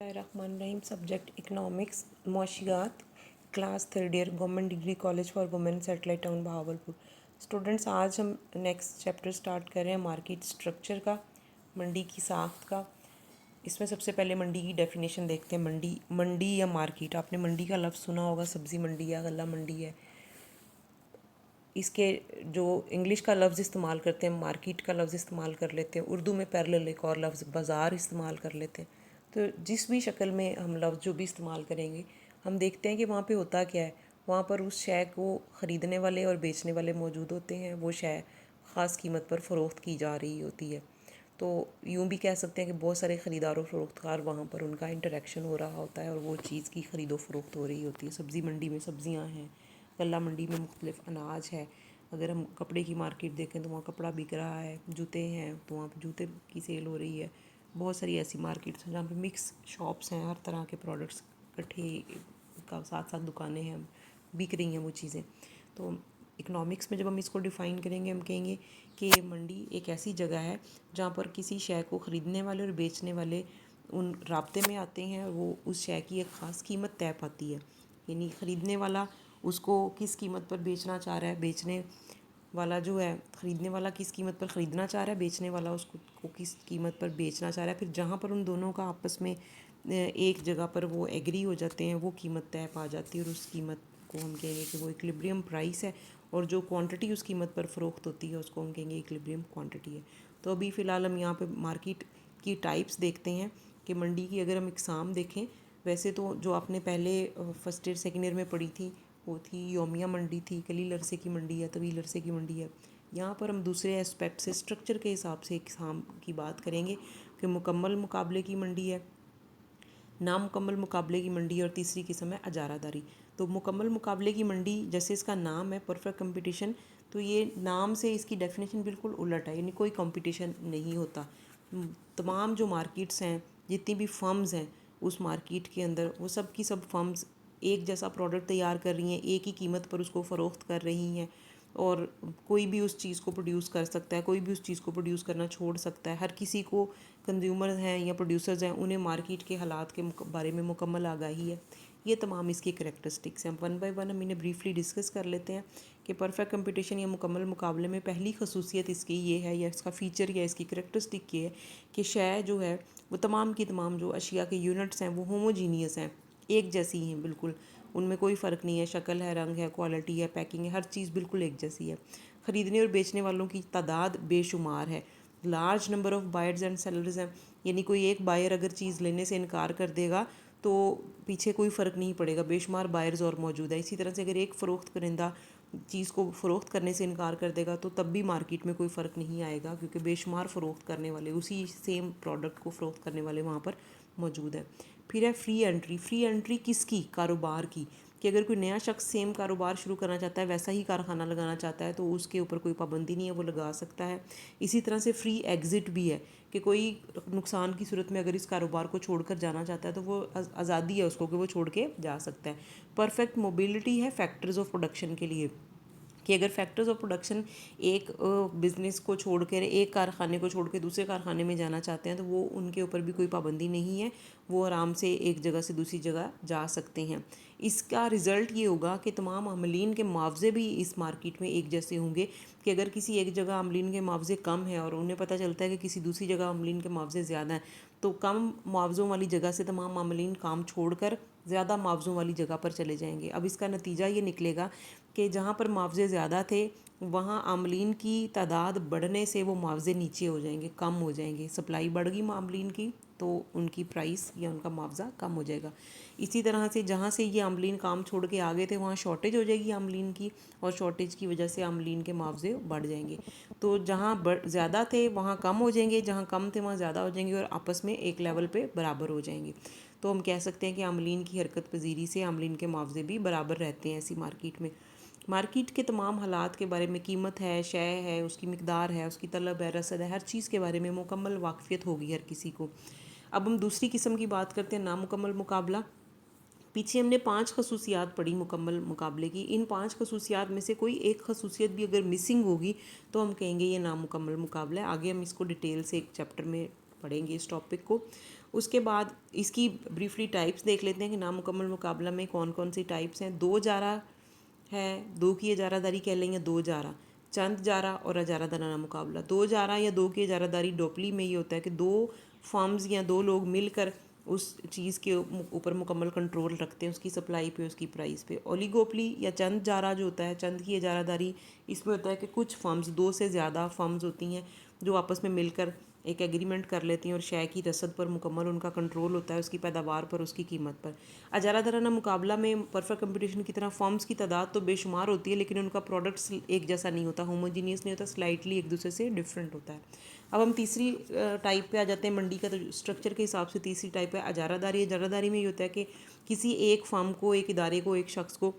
रहीम subject economics मुआशियात class third year government degree college for women satellite town Bahawalpur. Students, आज हम next chapter start कर रहे हैं मार्केट स्ट्रक्चर का, मंडी की साख्त का। इसमें सबसे पहले मंडी की डेफिनेशन देखते हैं। मंडी या मार्केट, आपने मंडी का लफ्ज़ सुना होगा, सब्ज़ी मंडी या गल्ला मंडी है। इसके जो इंग्लिश का लफ्ज़ इस्तेमाल करते हैं, मार्केट का लफ्ज़ इस्तेमाल कर लेते हैं। उर्दू में पैरेलल एक और लफ्ज़ बाज़ार इस्तेमाल कर लेते हैं। तो जिस भी शक्ल में हम लफ्ज़ जो भी इस्तेमाल करेंगे, हम देखते हैं कि वहाँ पे होता क्या है। वहाँ पर उस शय को ख़रीदने वाले और बेचने वाले मौजूद होते हैं। वो शय ख़ास कीमत पर फ़रोख्त की जा रही होती है। तो यूँ भी कह सकते हैं कि बहुत सारे ख़रीदार और फ़रोख्तकार वहाँ पर उनका इंटरेक्शन हो रहा होता है और वो चीज़ की ख़रीदो फ़रोख्त हो रही होती है। सब्ज़ी मंडी में सब्ज़ियाँ हैं, गल्ला मंडी में मुख्तलिफ़ अनाज है। अगर हम कपड़े की मार्केट देखें तो वहाँ कपड़ा बिक रहा है, जूते हैं तो वहाँ पर जूते की सेल हो रही है। बहुत सारी ऐसी मार्केट्स हैं जहाँ पे मिक्स शॉप्स हैं, हर तरह के प्रोडक्ट्स इकट्ठे का साथ साथ दुकानें हैं, बिक रही हैं वो चीज़ें। तो इकनॉमिक्स में जब हम इसको डिफ़ाइन करेंगे, हम कहेंगे कि मंडी एक ऐसी जगह है जहाँ पर किसी शय को ख़रीदने वाले और बेचने वाले उन राब्ते में आते हैं और वो उस शय की एक ख़ास कीमत तय पाती है। यानी ख़रीदने वाला उसको किस कीमत पर बेचना चाह रहा है, बेचने वाला जो है, ख़रीदने वाला किस कीमत पर ख़रीदना चाह रहा है, बेचने वाला उसको को किस कीमत पर बेचना चाह रहा है। फिर जहाँ पर उन दोनों का आपस में एक जगह पर वो एग्री हो जाते हैं, वो कीमत तय पा जाती है और उस कीमत को हम कहेंगे कि वो इक्विलिब्रियम प्राइस है। और जो क्वांटिटी उस कीमत पर फ़रोख्त होती है उसको हम कहेंगे इक्विलिब्रियम क्वांटिटी है। तो अभी फ़िलहाल हम यहाँ पे मार्केट की टाइप्स देखते हैं कि मंडी की अगर हम इकसाम देखें, वैसे तो जो आपने पहले फर्स्ट ईयर सेकेंड ईयर में पढ़ी थी वो थी योमिया मंडी थी, कलील अरसे की मंडी है, तवील अरसे की मंडी है। यहाँ पर हम दूसरे एस्पेक्ट से स्ट्रक्चर के हिसाब से इकसाम की बात करेंगे कि मुकम्मल मुकाबले की मंडी है, नामुकम्मल मुकाबले की मंडी और तीसरी किस्म है अजारादारी। तो मुकम्मल मुकाबले की मंडी, जैसे इसका नाम है परफेक्ट कंपटीशन, तो ये नाम से इसकी डेफिनेशन बिल्कुल उलट है, यानी कोई कंपटीशन नहीं होता। तमाम जो मार्केट्स हैं, जितनी भी फर्म्स हैं उस मार्केट के अंदर, वो सब की सब फर्म्स एक जैसा प्रोडक्ट तैयार कर रही हैं, एक ही कीमत पर उसको फ़रोख्त कर रही हैं। और कोई भी उस चीज़ को प्रोड्यूस कर सकता है, कोई भी उस चीज़ को प्रोड्यूस करना छोड़ सकता है। हर किसी को, कंज्यूमर हैं या प्रोड्यूसर्स हैं, उन्हें मार्केट के हालात के बारे में मुकम्मल आगाही है। ये तमाम इसकी करैक्टरिस्टिक्स हैं। वन बाय वन हम इन्हें ब्रीफली डिस्कस कर लेते हैं कि परफेक्ट कंपटीशन या मुकम्मल मुकाबले में पहली खसूसियत इसकी ये है, या इसका फ़ीचर या इसकी करैक्टरिस्टिक ये है कि शय जो है वो तमाम की तमाम जो अशिया के यूनिट्स हैं वो होमोजीनियस हैं, एक जैसी हैं बिल्कुल। उनमें कोई फ़र्क नहीं है, शक्ल है, रंग है, क्वालिटी है, पैकिंग है, हर चीज़ बिल्कुल एक जैसी है। ख़रीदने और बेचने वालों की तादाद बेशुमार है, large number of buyers and sellers हैं। यानी कोई एक बायर अगर चीज़ लेने से इनकार कर देगा तो पीछे कोई फ़र्क नहीं पड़ेगा, बेशुमार बायर्स और मौजूद है। इसी तरह से अगर एक फ़रोख्त करिंदा चीज़ को फ़रोख्त करने से इनकार कर देगा तो तब भी मार्केट में कोई फ़र्क नहीं आएगा, क्योंकि बेशुमार फ़रोख्त करने वाले, उसी सेम प्रोडक्ट को फ़रोख्त करने वाले वहाँ पर मौजूद है। फिर है फ्री एंट्री। फ्री एंट्री किसकी? कारोबार की। कि अगर कोई नया शख्स सेम कारोबार शुरू करना चाहता है, वैसा ही कारखाना लगाना चाहता है, तो उसके ऊपर कोई पाबंदी नहीं है, वो लगा सकता है। इसी तरह से फ्री एग्ज़िट भी है कि कोई नुकसान की सूरत में अगर इस कारोबार को छोड़कर जाना चाहता है तो वो आज़ादी है उसको कि वो छोड़ के जा सकता है। परफेक्ट मोबिलिटी है फैक्टर्स ऑफ प्रोडक्शन के लिए, कि अगर फैक्टर्स ऑफ प्रोडक्शन एक बिज़नेस को छोड़कर, एक कारखाने को छोड़ के दूसरे कारखाने में जाना चाहते हैं, तो वो उनके ऊपर भी कोई पाबंदी नहीं है, वो आराम से एक जगह से दूसरी जगह जा सकते हैं। इसका रिज़ल्ट ये होगा कि तमाम अमलीन के मुआवजे भी इस मार्केट में एक जैसे होंगे। कि अगर किसी एक जगह अमलीन के मुआवजे कम हैं और उन्हें पता चलता है कि किसी दूसरी जगह अमलीन के मुआवजे ज़्यादा हैं, तो कम मुआवज़ों वाली जगह से तमाम अमलीन काम छोड़कर ज़्यादा मुआवज़ों वाली जगह पर चले जाएंगे। अब इसका नतीजा ये निकलेगा कि जहाँ पर मुआवजे ज़्यादा थे वहाँ आमलीन की तादाद बढ़ने से वो मुआवजे नीचे हो जाएंगे, कम हो जाएंगे। सप्लाई बढ़ गई आमलीन की तो उनकी प्राइस या उनका मुआवजा कम हो जाएगा। इसी तरह से जहाँ से ये आमलीन काम छोड़ के आ गए थे वहाँ शॉर्टेज हो जाएगी आमलीन की, और शॉर्टेज की वजह से आमलीन के मुआवजे बढ़ जाएंगे। तो जहाँ ज़्यादा थे वहाँ कम हो जाएंगे, जहाँ कम थे वहाँ ज़्यादा हो जाएंगे, और आपस में एक लेवल पे बराबर हो जाएंगे। तो हम कह सकते हैं कि आमलीन की हरकत पजीरी से आमलीन के मुआवजे भी बराबर रहते हैं ऐसी मार्केट में। मार्केट के तमाम हालात के बारे में, कीमत है, शय है, उसकी मिकदार है, उसकी तलब है, रसद है, हर चीज़ के बारे में मुकम्मल वाकफ़ियत होगी हर किसी को। अब हम दूसरी किस्म की बात करते हैं, नामुकम्मल मुकाबला। पीछे हमने 5 खसूसियात पढ़ी मुकम्मल मुकाबले की। इन 5 खसूसियात में से कोई एक खसूसियत भी अगर मिसिंग होगी तो हम कहेंगे ये नामुकम्मल मुकाबला है। आगे हम इसको डिटेल से एक चैप्टर में पढ़ेंगे इस टॉपिक को। उसके बाद इसकी ब्रीफली टाइप्स देख लेते हैं कि नामुकम्मल मुकाबला में कौन कौन सी टाइप्स हैं। दो जारा है, दो की इजारादारी कह लेंगे दो जारा, चंद जारा और इजारादाराना मुकाबला। दो जारा या दो की इजारादारी डोपली में ये होता है कि दो फर्म्स या दो लोग मिलकर उस चीज़ के ऊपर मुकम्मल कंट्रोल रखते हैं, उसकी सप्लाई पे, उसकी प्राइस पे। ओलिगोपली या चंद जारा जो होता है, चंद की इजारादारी, इसमें होता है कि कुछ फर्म्स, दो से ज़्यादा फर्म्स होती हैं जो आपस में मिलकर एक एग्रीमेंट कर लेती हैं और शय की रसद पर मुकम्मल उनका कंट्रोल होता है, उसकी पैदावार पर, उसकी कीमत पर। इजारादाराना मुकाबला में परफेक्ट कंपटीशन की तरह फर्म्स की तादाद तो बेशुमार होती है, लेकिन उनका प्रोडक्ट्स एक जैसा नहीं होता, होमोजीनियस नहीं होता, स्लाइटली एक दूसरे से डिफरेंट होता है। अब हम तीसरी टाइप पे आ जाते हैं मंडी का, तो स्ट्रक्चर के हिसाब से तीसरी टाइप है इजारादारी। इजारादारी में ये होता है कि किसी एक फर्म को, एक इदारे को, एक शख्स को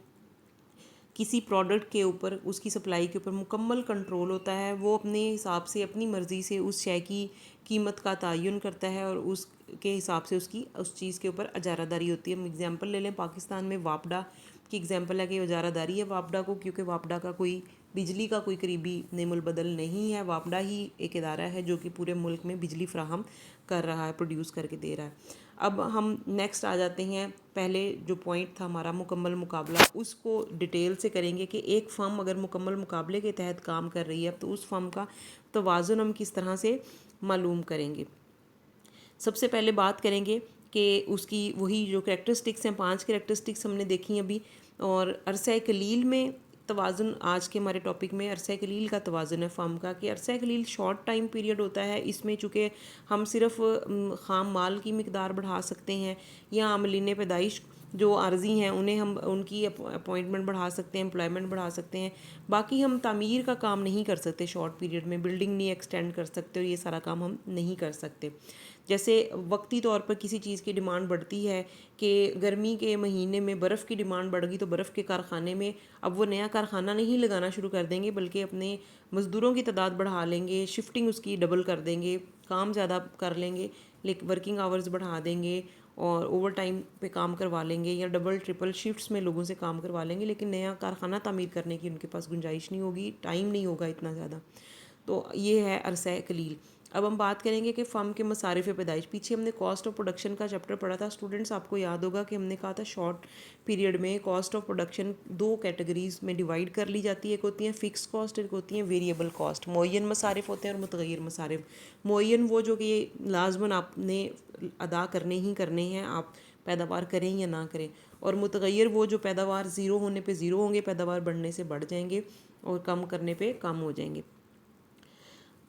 किसी प्रोडक्ट के ऊपर, उसकी सप्लाई के ऊपर मुकम्मल कंट्रोल होता है। वो अपने हिसाब से, अपनी मर्ज़ी से उस शय की कीमत का तयन करता है और उसके हिसाब से उसकी उस चीज़ के ऊपर इजारादारी होती है। हम एग्जांपल ले लें, पाकिस्तान में वापडा की एग्जांपल है कि इजारादारी है वापडा को, क्योंकि वापडा का कोई बिजली का कोई करीबी नेमुल बदल नहीं है। वापडा ही एक इदारा है जो कि पूरे मुल्क में बिजली फ्राहम कर रहा है, प्रोड्यूस करके दे रहा है। अब हम नेक्स्ट आ जाते हैं, पहले जो पॉइंट था हमारा मुकम्मल मुकाबला, उसको डिटेल से करेंगे कि एक फ़र्म अगर मुकम्मल मुकाबले के तहत काम कर रही है तो उस फ़र्म का तवाज़ुन हम किस तरह से मालूम करेंगे। सबसे पहले बात करेंगे कि उसकी वही जो करैक्टरिस्टिक्स हैं, 5 करैक्टरिस्टिक्स हमने देखी अभी। और अरसा कलील में तवाज़ुन, आज के हमारे टॉपिक में अरसा कलील का तवाज़ुन है फ़र्म का, कि अरसा कलील शॉर्ट टाइम पीरियड होता है। इसमें चूँकि हम सिर्फ ख़ाम माल की मिकदार बढ़ा सकते हैं या अमलीन पैदाइश जो आर्जी हैं उन्हें हम उनकी अपॉइंटमेंट बढ़ा सकते हैं, एम्प्लॉयमेंट बढ़ा सकते हैं। बाकी हम तामीर का काम नहीं कर सकते शॉर्ट पीरियड में, बिल्डिंग नहीं एक्सटेंड कर सकते, और ये सारा काम हम नहीं कर सकते। जैसे वक्ती तौर पर किसी चीज़ की डिमांड बढ़ती है कि गर्मी के महीने में बर्फ़ की डिमांड बढ़ गई, तो बर्फ़ के कारखाने में अब वो नया कारखाना नहीं लगाना शुरू कर देंगे, बल्कि अपने मज़दूरों की तादाद बढ़ा लेंगे, शिफ्टिंग उसकी डबल कर देंगे, काम ज़्यादा कर लेंगे, लेकिन वर्किंग आवर्स बढ़ा देंगे और ओवर टाइम पे काम करवा लेंगे या डबल ट्रिपल शिफ्ट्स में लोगों से काम करवा लेंगे, लेकिन नया कारखाना तामीर करने की उनके पास गुंजाइश नहीं होगी, टाइम नहीं होगा इतना ज़्यादा। तो ये है अरसा कलील। अब हम बात करेंगे कि फ़र्म के मसारिफ़ पैदाइश। पीछे हमने कॉस्ट ऑफ प्रोडक्शन का चैप्टर पढ़ा था स्टूडेंट्स, आपको याद होगा कि हमने कहा था शॉर्ट पीरियड में कॉस्ट ऑफ प्रोडक्शन दो कैटेगरीज़ में डिवाइड कर ली जाती है। एक होती है फ़िक्स कॉस्ट, एक होती है वेरिएबल कॉस्ट। मुअय्यन मसारिफ़ होते हैं और मुतग़य्यर मसारिफ़। मुअय्यन वो जो कि लाजमन आपने अदा करने ही करने हैं, आप पैदावार करें या ना करें। और मुतग़य्यर वो जो पैदावार ज़ीरो होने पे ज़ीरो होंगे, पैदावार बढ़ने से बढ़ जाएंगे और कम करने पे कम हो जाएंगे।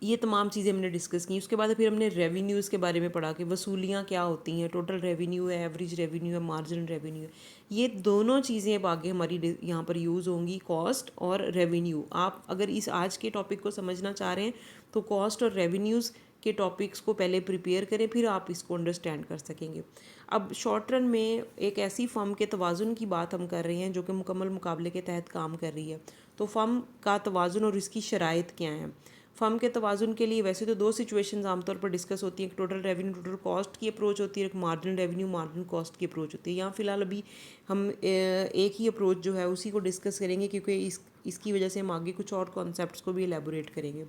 ये तमाम चीज़ें हमने डिस्कस की। उसके बाद फिर हमने रेवेन्यूज़ के बारे में पढ़ा कि वसूलियाँ क्या होती हैं, टोटल रेवेन्यू है, एवरेज रेवेन्यू है, मार्जिनल रेवेन्यू है। ये दोनों चीज़ें अब आगे हमारी यहाँ पर यूज़ होंगी, कॉस्ट और रेवेन्यू। आप अगर इस आज के टॉपिक को समझना चाह रहे हैं तो कॉस्ट और रेवेन्यूज़ के टॉपिक्स को पहले प्रिपेयर करें, फिर आप इसको अंडरस्टैंड कर सकेंगे। अब शॉर्ट रन में एक ऐसी फ़र्म के तवाज़ुन की बात हम कर रहे हैं जो कि मुकम्मल मुकाबले के तहत काम कर रही है। तो फ़र्म का तवाज़ुन और इसकी शराइत क्या हैं। फ़र्म के तवाज़ुन के लिए वैसे तो दो सिचुएशंस आमतौर पर डिस्कस होती हैं, एक टोटल रेवेन्यू टोटल कॉस्ट की अप्रोच होती है, एक मार्जिनल रेवेन्यू मार्जिनल कॉस्ट की अप्रोच होती है। यहाँ फ़िलहाल अभी हम एक ही अप्रोच जो है उसी को डिस्कस करेंगे, क्योंकि इसकी वजह से हम आगे कुछ और कॉन्सेप्ट्स को भी एलेबोरेट करेंगे।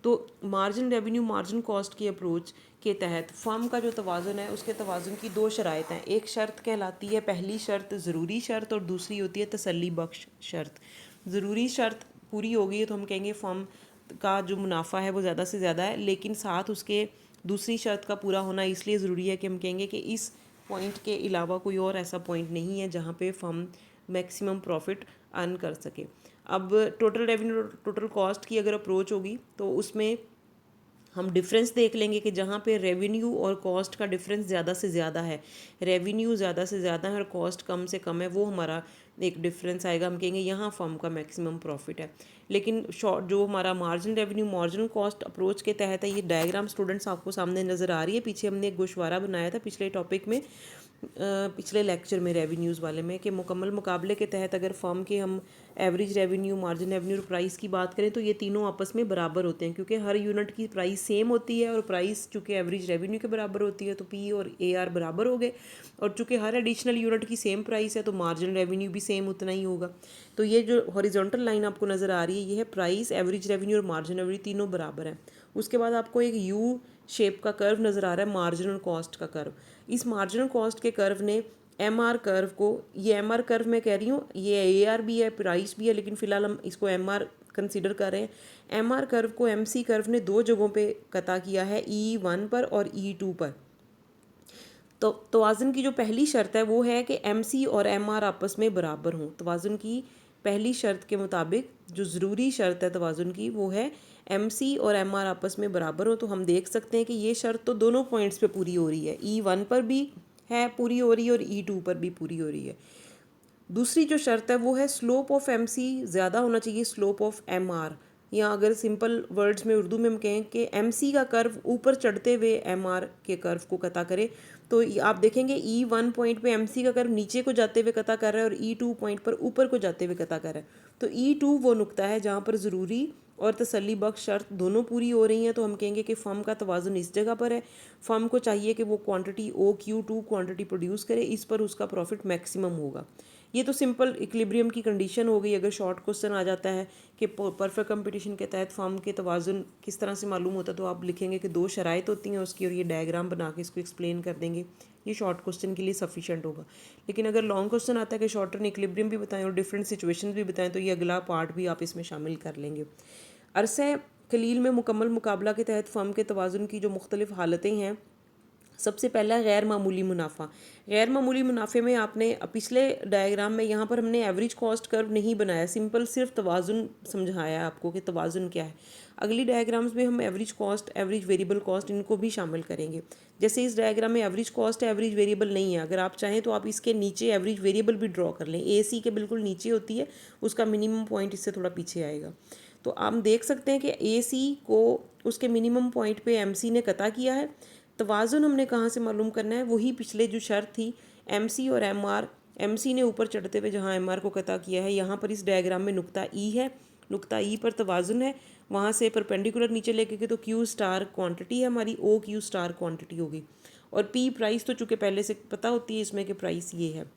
तो मार्जिन रेवेन्यू मार्जिन कॉस्ट की अप्रोच के तहत फ़र्म का जो तवाज़ुन है उसके तवाज़ुन की दो शराइत हैं। एक शर्त कहलाती है, पहली शर्त ज़रूरी शर्त और दूसरी होती है तसल्ली बख्श शर्त। ज़रूरी शर्त पूरी हो गई है तो हम कहेंगे फ़र्म का जो मुनाफा है वो ज़्यादा से ज़्यादा है, लेकिन साथ उसके दूसरी शर्त का पूरा होना इसलिए ज़रूरी है कि हम कहेंगे कि इस पॉइंट के अलावा कोई और ऐसा पॉइंट नहीं है जहाँ पे फ़र्म मैक्सिमम प्रॉफिट अर्न कर सके। अब टोटल रेवेन्यू टोटल कॉस्ट की अगर अप्रोच होगी तो उसमें हम डिफरेंस देख लेंगे कि जहाँ पे रेवेन्यू और कॉस्ट का डिफरेंस ज़्यादा से ज़्यादा है, रेवेन्यू ज़्यादा से ज़्यादा है और कॉस्ट कम से कम है, वो हमारा एक डिफरेंस आएगा, हम कहेंगे यहाँ फर्म का मैक्सिमम प्रॉफिट है। लेकिन शॉर्ट जो हमारा margin revenue marginal cost approach के तहत है, ये डायग्राम स्टूडेंट्स आपको सामने नज़र आ रही है। पीछे हमने एक गोशवारा बनाया था पिछले टॉपिक में, पिछले लेक्चर में रेवेन्यूज़ वाले में, कि मुकम्मल मुकाबले के तहत अगर फर्म के हम एवरेज रेवेन्यू, मार्जिन रेवेन्यू और प्राइस की बात करें तो ये तीनों आपस में बराबर होते हैं, क्योंकि हर यूनिट की प्राइस सेम होती है और प्राइस चूँकि एवरेज रेवेन्यू के बराबर होती है तो पी और ए आर बराबर हो गए, और चूँकि हर एडिशनल यूनिट की सेम प्राइस है तो मार्जिन रेवेन्यू भी सेम उतना ही होगा। तो ये जो हॉरिजॉन्टल लाइन आपको नज़र आ रही है ये है प्राइस, एवरेज रेवेन्यू और मार्जिन रेवेन्यू तीनों बराबर है। उसके बाद आपको एक यू शेप का कर्व नज़र आ रहा है, मार्जिनल कॉस्ट का कर्व। इस मार्जिनल कॉस्ट के कर्व ने एम आर कर्व को, ये एम आर कर्व मैं कह रही हूँ, ये ए आर भी है, प्राइस भी है, लेकिन फ़िलहाल हम इसको एम आर कंसिडर कर रहे हैं। एम आर कर्व को एम सी कर्व ने दो जगहों पे कता किया है, E1 पर और E2 पर। तो तवाज़ुन की जो पहली शर्त है वो है कि एम सी और एम आर आपस में बराबर हों। तवाज़ुन की पहली शर्त के मुताबिक जो ज़रूरी शर्त है तवाज़ुन की वो है एम सी और एम आर आपस में बराबर हो। तो हम देख सकते हैं कि ये शर्त तो दोनों पॉइंट्स पे पूरी हो रही है, E1 पर भी है पूरी हो रही है और E2 पर भी पूरी हो रही है। दूसरी जो शर्त है वो है स्लोप ऑफ एम सी ज़्यादा होना चाहिए स्लोप ऑफ एम आर, या अगर सिंपल वर्ड्स में उर्दू में हम कहें कि एम सी का कर्व ऊपर चढ़ते हुए एम आर के कर्व को कता करे, तो आप देखेंगे E1 पॉइंट पे एम सी का कर्व नीचे को जाते हुए कता कर रहा है और E2 पॉइंट पर ऊपर को जाते हुए कता कर रहा है। तो E2 वो नुक्ता है जहाँ पर ज़रूरी और तसल्ली बख्श शर्त दोनों पूरी हो रही हैं। तो हम कहेंगे कि फर्म का तवाज़ुन इस जगह पर है। फर्म को चाहिए कि वो क्वांटिटी OQ2 क्वांटिटी प्रोड्यूस करे, इस पर उसका प्रॉफिट मैक्सिमम होगा। ये तो सिंपल इक्विलिब्रियम की कंडीशन हो गई। अगर शॉर्ट क्वेश्चन आ जाता है कि परफेक्ट कंपटीशन के तहत फर्म के तवाज़ुन किस तरह से मालूम होता है, तो आप लिखेंगे कि दो शराइत होती हैं उसकी और ये डायग्राम बना के इसको एक्सप्लेन कर देंगे। ये शॉर्ट क्वेश्चन के लिए सफिशेंट होगा। लेकिन अगर लॉन्ग क्वेश्चन आता है कि शॉर्ट टर्म इक्विलिब्रियम भी बताएं और डिफरेंट सिचुएशन भी बताएं, तो ये अगला पार्ट भी आप इसमें शामिल कर लेंगे। अरसे कलील में मुकम्मल मुकाबला के तहत फर्म के तवाज़ुन की जो मुख्तलिफ हालतें हैं, सबसे पहला गैर मामूली मुनाफा। गैर मामूली मुनाफे में आपने पिछले डायग्राम में यहाँ पर हमने एवरेज कॉस्ट कर्व नहीं बनाया, सिंपल सिर्फ तवाज़ुन समझाया आपको कि तवाज़ुन क्या है। अगली डायग्राम्स में हम average cost, average variable cost इनको भी शामिल करेंगे। जैसे इस डायग्राम में एवरेज कॉस्ट है, एवरेज वेरिएबल नहीं है। अगर आप चाहें तो आप इसके नीचे एवरेज वेरिएबल भी ड्रॉ कर लें। AC के बिल्कुल नीचे होती है, उसका मिनिमम पॉइंट इससे थोड़ा पीछे आएगा। तो आप देख सकते हैं कि AC को उसके मिनिमम पॉइंट पे MC ने कता किया है। तवाज़ुन हमने कहाँ से मालूम करना है, वही पिछले जो शर्त थी MC और MR। MC ने ऊपर चढ़ते हुए जहाँ MR को कता किया है, यहाँ पर इस डायग्राम में नुक्ता E है, नुक्ता E पर तवाज़ुन है। वहाँ से परपेंडिकुलर नीचे लेके गए तो Q स्टार क्वांटिटी है हमारी, OQ स्टार क्वांटिटी होगी, और P प्राइस तो चूँकि पहले से पता होती है इसमें कि प्राइस ये है।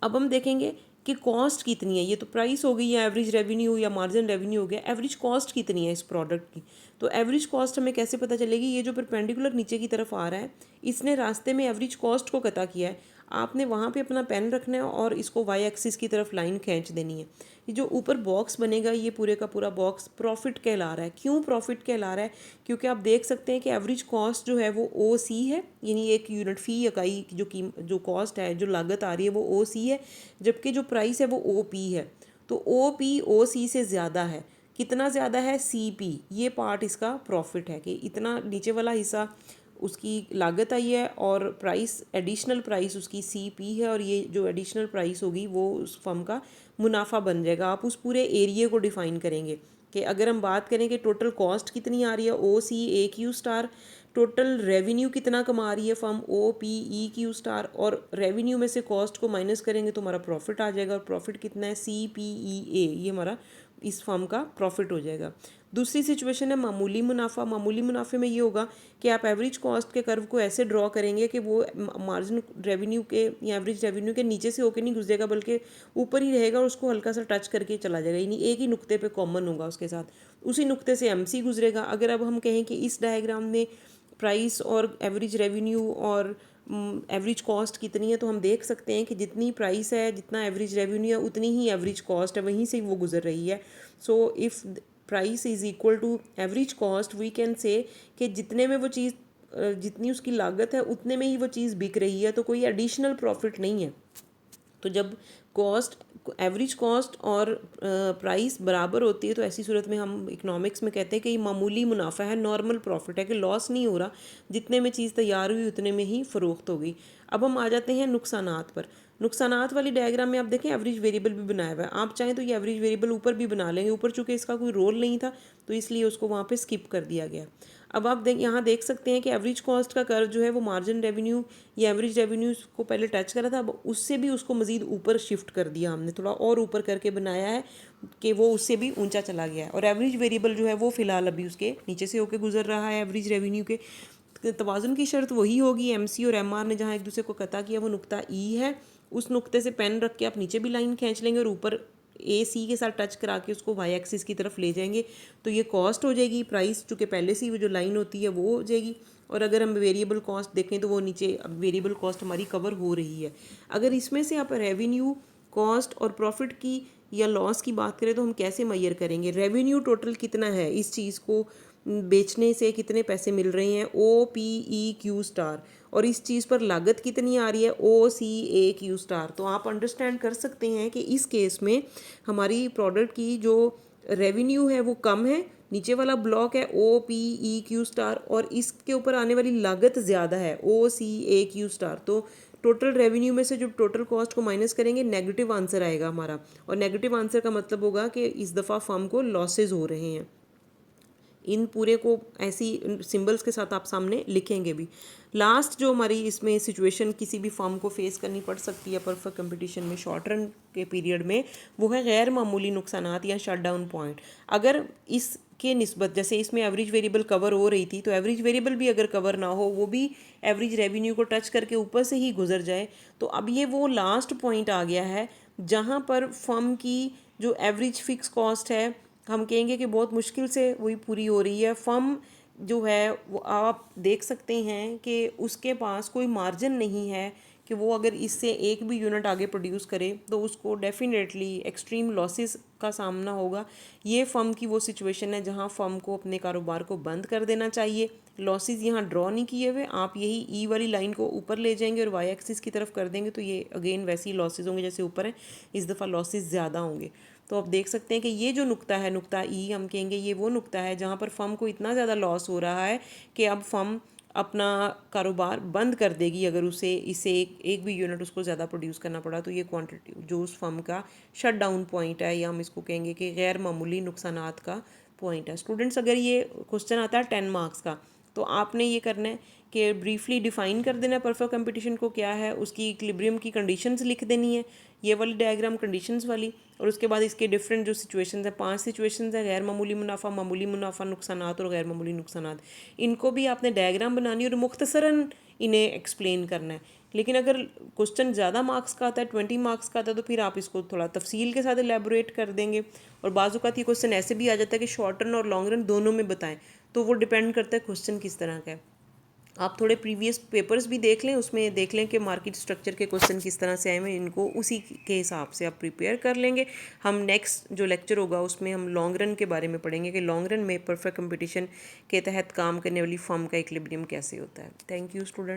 अब हम देखेंगे कि कॉस्ट कितनी है। ये तो प्राइस हो गई या एवरेज रेवेन्यू या मार्जिन रेवेन्यू हो गया, एवरेज कॉस्ट कितनी है इस प्रोडक्ट की। तो एवरेज कॉस्ट हमें कैसे पता चलेगी, ये जो परपेंडिकुलर नीचे की तरफ आ रहा है इसने रास्ते में एवरेज कॉस्ट को कता किया है। आपने वहाँ पे अपना पेन रखना है और इसको वाई एक्सिस की तरफ लाइन खींच देनी है। ये जो ऊपर बॉक्स बनेगा, ये पूरे का पूरा बॉक्स प्रॉफिट कहला रहा है। क्यों प्रॉफिट कहला रहा है, क्योंकि आप देख सकते हैं कि एवरेज कॉस्ट जो है वो OC है, यानी एक यूनिट फ़ी इकाई की जो कॉस्ट है, जो लागत आ रही है वो OC है, जबकि जो प्राइस है वो OP है। तो OP OC से ज़्यादा है। कितना ज़्यादा है, CP। ये पार्ट इसका प्रॉफिट है कि इतना नीचे वाला हिस्सा उसकी लागत आई है और प्राइस, एडिशनल प्राइस उसकी CP है, और ये जो एडिशनल प्राइस होगी वो उस फर्म का मुनाफा बन जाएगा। आप उस पूरे एरिए को डिफ़ाइन करेंगे कि अगर हम बात करें कि टोटल कॉस्ट कितनी आ रही है OCAQ स्टार, टोटल रेवेन्यू कितना कमा रही है फर्म OPEQ स्टार, और रेवेन्यू में से कॉस्ट को माइनस करेंगे तो हमारा प्रॉफिट आ जाएगा, और प्रॉफिट कितना है CPEA, ये हमारा इस फर्म का प्रॉफिट हो जाएगा। दूसरी सिचुएशन है मामूली मुनाफा। मामूली मुनाफे में ये होगा कि आप एवरेज कॉस्ट के कर्व को ऐसे ड्रॉ करेंगे कि वो मार्जिन रेवेन्यू के या एवरेज रेवेन्यू के नीचे से होकर नहीं गुजरेगा, बल्कि ऊपर ही रहेगा और उसको हल्का सा टच करके चला जाएगा, यानी एक ही नुक्ते पे कॉमन होगा उसके साथ, उसी नुक्ते से MC गुजरेगा। अगर अब हम कहें कि इस डायग्राम में प्राइस और एवरेज रेवेन्यू और एवरेज कॉस्ट कितनी है, तो हम देख सकते हैं कि जितनी प्राइस है, जितना एवरेज रेवेन्यू है, उतनी ही एवरेज कॉस्ट है, वहीं से वो गुजर रही है। So if price is equal to average cost, we can say कि जितने में वो चीज़, जितनी उसकी लागत है उतने में ही वो चीज़ बिक रही है, तो कोई एडिशनल प्रॉफिट नहीं है। तो जब कॉस्ट, एवरेज कॉस्ट और प्राइस बराबर होती है, तो ऐसी सूरत में हम इकोनॉमिक्स में कहते हैं कि ये मामूली मुनाफा है, नॉर्मल प्रॉफिट है, कि लॉस नहीं हो रहा, जितने में चीज़ तैयार हुई उतने में ही फ़रोख्त हो गई। अब हम आ जाते हैं नुकसानात पर। नुकसानात वाली डायग्राम में आप देखें एवरेज वेरिएबल भी बनाया हुआ है। आप चाहें तो ये एवरेज वेरिएबल ऊपर भी बना लेंगे, ऊपर चूँकि इसका कोई रोल नहीं था तो इसलिए उसको वहाँ पे स्किप कर दिया गया। अब आप यहाँ देख सकते हैं कि एवरेज कॉस्ट का कर्व जो है वो मार्जिन रेवेन्यू या एवरेज रेवेन्यू को पहले टच करा था, अब उससे भी उसको मज़ीद ऊपर शिफ्ट कर दिया हमने, थोड़ा और ऊपर करके बनाया है कि वो उससे भी ऊंचा चला गया है। और एवरेज वेरिएबल जो है वो फ़िलहाल अभी उसके नीचे से होकर गुजर रहा है एवरेज रेवेन्यू के। तवाज़ुन की शर्त वही होगी, MC और MR ने जहाँ एक दूसरे को कता किया वो नुक्ता E है, उस नुक्ते से पेन रख के आप नीचे भी लाइन खींच लेंगे और ऊपर ए सी के साथ टच करा के उसको वाई एक्सिस की तरफ ले जाएंगे तो ये कॉस्ट हो जाएगी, प्राइस चूँकि पहले से ही वो जो लाइन होती है वो हो जाएगी। और अगर हम वेरिएबल कॉस्ट देखें तो वो नीचे अब वेरिएबल कॉस्ट हमारी कवर हो रही है। अगर इसमें से आप रेवेन्यू, कॉस्ट और प्रॉफिट की या लॉस की बात करें तो हम कैसे मेजर करेंगे? रेवेन्यू टोटल कितना है, इस चीज़ को बेचने से कितने पैसे मिल रहे हैं, O P E Q star, और इस चीज़ पर लागत कितनी आ रही है, O C A Q star. तो आप अंडरस्टैंड कर सकते हैं कि इस केस में हमारी प्रोडक्ट की जो रेवेन्यू है वो कम है, नीचे वाला ब्लॉक है O P E Q star, और इसके ऊपर आने वाली लागत ज़्यादा है O C A Q star. तो टोटल रेवेन्यू में से जब टोटल कॉस्ट को माइनस करेंगे नेगेटिव आंसर आएगा हमारा, और नेगेटिव आंसर का मतलब होगा कि इस दफ़ा फर्म को लॉसेज हो रहे हैं। इन पूरे को ऐसी सिंबल्स के साथ आप सामने लिखेंगे भी। लास्ट जो हमारी इसमें सिचुएशन किसी भी फर्म को फेस करनी पड़ सकती है परफेक्ट कंपटीशन में शॉर्ट रन के पीरियड में, वो है गैर मामूली नुकसानात या शट डाउन पॉइंट। अगर इसके निस्बत जैसे इसमें एवरेज वेरिएबल कवर हो रही थी, तो एवरेज वेरिएबल भी अगर कवर ना हो, वो भी एवरेज रेवेन्यू को टच करके ऊपर से ही गुजर जाए, तो अब ये वो लास्ट पॉइंट आ गया है जहाँ पर फर्म की जो एवरेज फिक्स कॉस्ट है हम कहेंगे कि बहुत मुश्किल से वही पूरी हो रही है। फर्म जो है वो आप देख सकते हैं कि उसके पास कोई मार्जिन नहीं है कि वो अगर इससे एक भी यूनिट आगे प्रोड्यूस करे तो उसको डेफिनेटली एक्सट्रीम लॉसेस का सामना होगा। ये फर्म की वो सिचुएशन है जहाँ फर्म को अपने कारोबार को बंद कर देना चाहिए। लॉसेस यहाँ ड्रॉ नहीं किए हुए, आप यही ई वाली लाइन को ऊपर ले जाएंगे और वाई एक्सिस की तरफ कर देंगे तो ये अगेन वैसे ही लॉसेस होंगे जैसे ऊपर है, इस दफ़ा लॉसेस ज़्यादा होंगे। तो आप देख सकते हैं कि ये जो नुक्ता है, नुक्ता ई हम कहेंगे, ये वो नुक्ता है जहाँ पर फर्म को इतना ज़्यादा लॉस हो रहा है कि अब फर्म अपना कारोबार बंद कर देगी अगर उसे इसे एक भी यूनिट उसको ज़्यादा प्रोड्यूस करना पड़ा। तो ये क्वांटिटी जो उस फर्म का शट डाउन पॉइंट है, या हम इसको कहेंगे कि गैर मामूली नुकसानात का पॉइंट है। स्टूडेंट्स, अगर ये क्वेश्चन आता है 10 मार्क्स का, तो आपने ये करना है कि ब्रीफली डिफाइन कर देना है परफेक्ट कंपटीशन को क्या है, उसकी इक्विलिब्रियम की कंडीशंस लिख देनी है, ये वाली डायग्राम कंडीशंस वाली, और उसके बाद इसके डिफरेंट जो सिचुएशंस हैं, 5 सिचुएशंस हैं, गैर मामूली मुनाफा, मामूली मुनाफा, नुकसानात और गैर मामूली नुकसानात। इनको भी आपने डायग्राम बनानी है और मुख्तसरन इन्हें एक्सप्लेन करना है। लेकिन अगर क्वेश्चन ज़्यादा मार्क्स का आता है, 20 मार्क्स का आता है, तो फिर आप इसको थोड़ा तफसील के साथ एलेबोरेट कर देंगे। और बाज़ औक़ात ये क्वेश्चन ऐसे भी आ जाता है कि शॉर्ट रन और लॉन्ग रन दोनों में बताएं, तो वो डिपेंड करता है क्वेश्चन किस तरह का है। आप थोड़े प्रीवियस पेपर्स भी देख लें, उसमें देख लें कि मार्केट स्ट्रक्चर के क्वेश्चन किस तरह से आए हैं, इनको उसी के हिसाब से आप प्रिपेयर कर लेंगे। हम नेक्स्ट जो लेक्चर होगा उसमें हम लॉन्ग रन के बारे में पढ़ेंगे कि लॉन्ग रन में परफेक्ट कंपटीशन के तहत काम करने वाली फर्म का इक्विलिब्रियम कैसे होता है। Thank you student.